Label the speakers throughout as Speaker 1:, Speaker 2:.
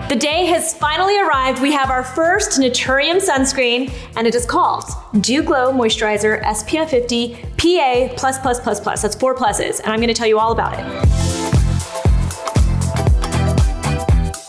Speaker 1: The day has finally arrived. We have our first Naturium sunscreen, and it is called Dew Glow Moisturizer SPF 50 PA++++. That's 4 pluses, and I'm gonna tell you all about it.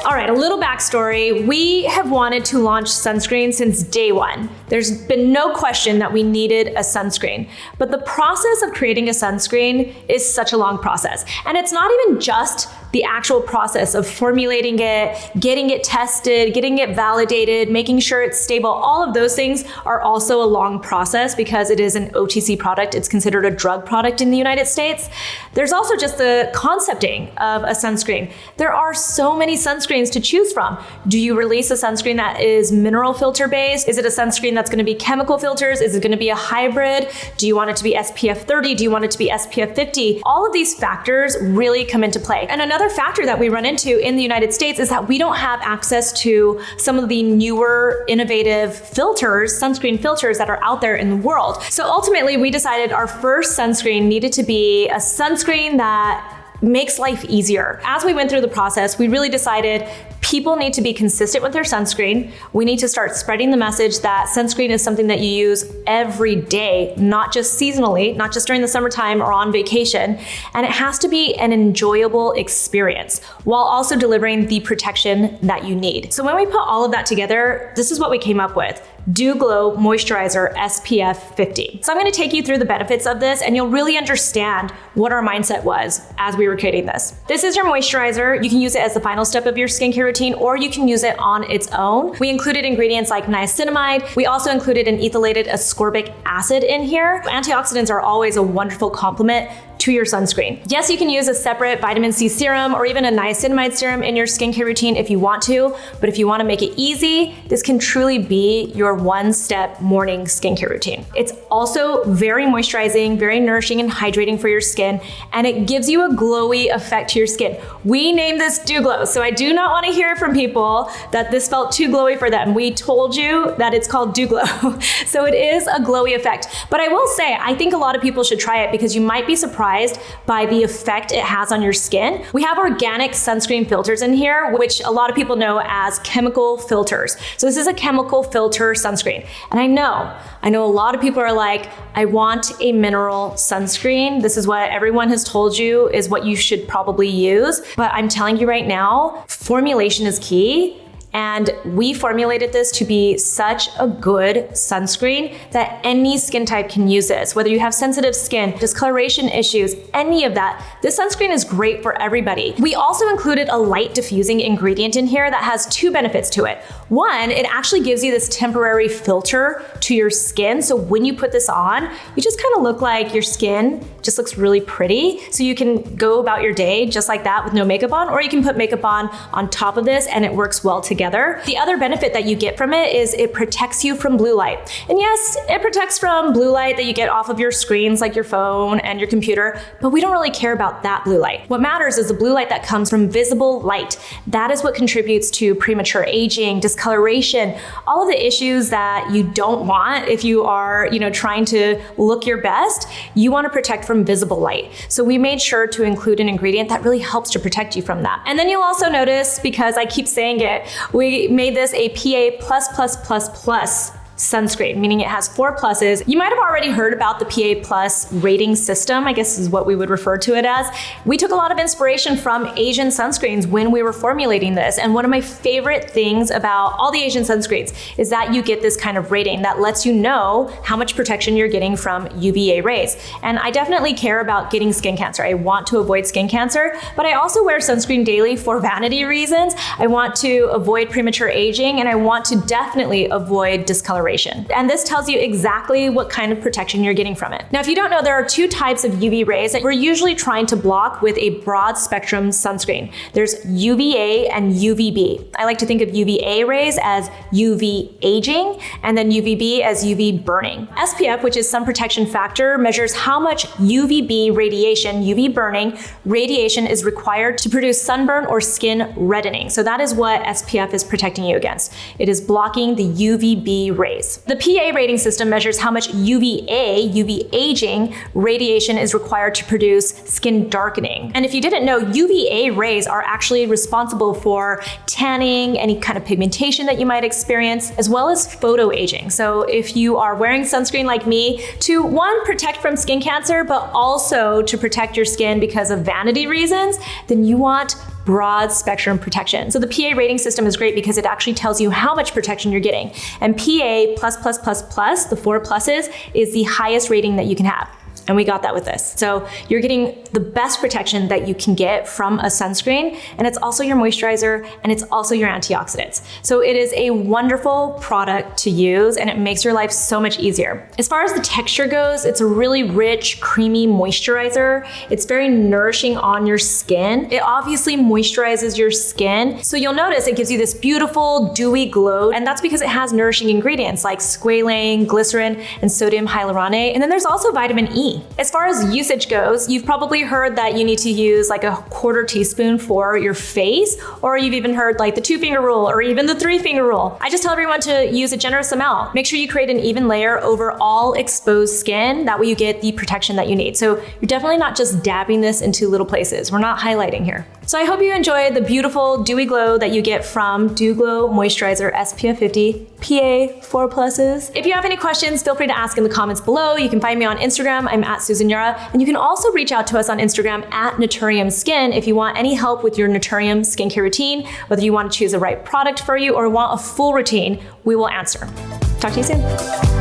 Speaker 1: All right, a little backstory. We have wanted to launch sunscreen since day one. There's been no question that we needed a sunscreen, but the process of creating a sunscreen is such a long process. And it's not even just the actual process of formulating it, getting it tested, getting it validated, making sure it's stable. All of those things are also a long process because it is an OTC product. It's considered a drug product in the United States. There's also just the concepting of a sunscreen. There are so many sunscreens to choose from. Do you release a sunscreen that is mineral filter based? Is it a sunscreen that's gonna be chemical filters? Is it gonna be a hybrid? Do you want it to be SPF 30? Do you want it to be SPF 50? All of these factors really come into play. And another factor that we run into in the United States is that we don't have access to some of the newer, innovative filters, sunscreen filters that are out there in the world. So ultimately, we decided our first sunscreen needed to be a sunscreen that makes life easier. As we went through the process, we really decided people need to be consistent with their sunscreen. We need to start spreading the message that sunscreen is something that you use every day, not just seasonally, not just during the summertime or on vacation. And it has to be an enjoyable experience while also delivering the protection that you need. So when we put all of that together, this is what we came up with. Dew Glow Moisturizer SPF 50. So I'm gonna take you through the benefits of this and you'll really understand what our mindset was as we were creating this. This is your moisturizer. You can use it as the final step of your skincare routine or you can use it on its own. We included ingredients like niacinamide. We also included an ethylated ascorbic acid in here. Antioxidants are always a wonderful complement to your sunscreen. Yes, you can use a separate vitamin C serum or even a niacinamide serum in your skincare routine if you want to, but if you want to make it easy, this can truly be your one-step morning skincare routine. It's also very moisturizing, very nourishing and hydrating for your skin, and it gives you a glowy effect to your skin. We named this Dew Glow, so I do not want to hear from people that this felt too glowy for them. We told you that it's called Dew Glow. So it is a glowy effect. But I will say, I think a lot of people should try it because you might be surprised by the effect it has on your skin. We have organic sunscreen filters in here, which a lot of people know as chemical filters. So this is a chemical filter sunscreen. And I know a lot of people are like, I want a mineral sunscreen. This is what everyone has told you is what you should probably use. But I'm telling you right now, formulation is key. And we formulated this to be such a good sunscreen that any skin type can use this. Whether you have sensitive skin, discoloration issues, any of that, this sunscreen is great for everybody. We also included a light diffusing ingredient in here that has 2 benefits to it. One, it actually gives you this temporary filter to your skin. So when you put this on, you just kind of look like your skin just looks really pretty. So you can go about your day just like that with no makeup on, or you can put makeup on top of this and it works well together. The other benefit that you get from it is it protects you from blue light. And yes, it protects from blue light that you get off of your screens like your phone and your computer, but we don't really care about that blue light. What matters is the blue light that comes from visible light. That is what contributes to premature aging, discoloration, all of the issues that you don't want if you are, trying to look your best. You want to protect from visible light. So we made sure to include an ingredient that really helps to protect you from that. And then you'll also notice, because I keep saying it, we made this a PA++++ sunscreen, meaning it has 4 pluses. You might have already heard about the PA Plus rating system, I guess is what we would refer to it as. We took a lot of inspiration from Asian sunscreens when we were formulating this. And one of my favorite things about all the Asian sunscreens is that you get this kind of rating that lets you know how much protection you're getting from UVA rays. And I definitely care about getting skin cancer. I want to avoid skin cancer, but I also wear sunscreen daily for vanity reasons. I want to avoid premature aging and I want to definitely avoid discoloration. And this tells you exactly what kind of protection you're getting from it. Now, if you don't know, there are 2 types of UV rays that we're usually trying to block with a broad spectrum sunscreen. There's UVA and UVB. I like to think of UVA rays as UV aging and then UVB as UV burning. SPF, which is sun protection factor, measures how much UVB radiation, UV burning radiation is required to produce sunburn or skin reddening. So that is what SPF is protecting you against. It is blocking the UVB rays. rays. The PA rating system measures how much UV aging radiation is required to produce skin darkening. And if you didn't know, UVA rays are actually responsible for tanning, any kind of pigmentation that you might experience, as well as photoaging. So if you are wearing sunscreen like me to, one, protect from skin cancer, but also to protect your skin because of vanity reasons, then you want broad spectrum protection. So the PA rating system is great because it actually tells you how much protection you're getting. And PA++++, the 4 pluses, is the highest rating that you can have. And we got that with this. So you're getting the best protection that you can get from a sunscreen, and it's also your moisturizer, and it's also your antioxidants. So it is a wonderful product to use, and it makes your life so much easier. As far as the texture goes, it's a really rich, creamy moisturizer. It's very nourishing on your skin. It obviously moisturizes your skin. So you'll notice it gives you this beautiful, dewy glow, and that's because it has nourishing ingredients like squalane, glycerin, and sodium hyaluronate. And then there's also vitamin E. As far as usage goes, you've probably heard that you need to use like a 1/4 teaspoon for your face, or you've even heard like the 2-finger rule or even the 3-finger rule. I just tell everyone to use a generous amount. Make sure you create an even layer over all exposed skin. That way you get the protection that you need. So you're definitely not just dabbing this into little places. We're not highlighting here. So I hope you enjoyed the beautiful dewy glow that you get from Dew Glow Moisturizer SPF 50 PA 4 pluses. If you have any questions, feel free to ask in the comments below. You can find me on Instagram. I'm at Susan Yara, and you can also reach out to us on Instagram at Naturium Skin if you want any help with your Naturium skincare routine, whether you want to choose the right product for you or want a full routine, we will answer. Talk to you soon.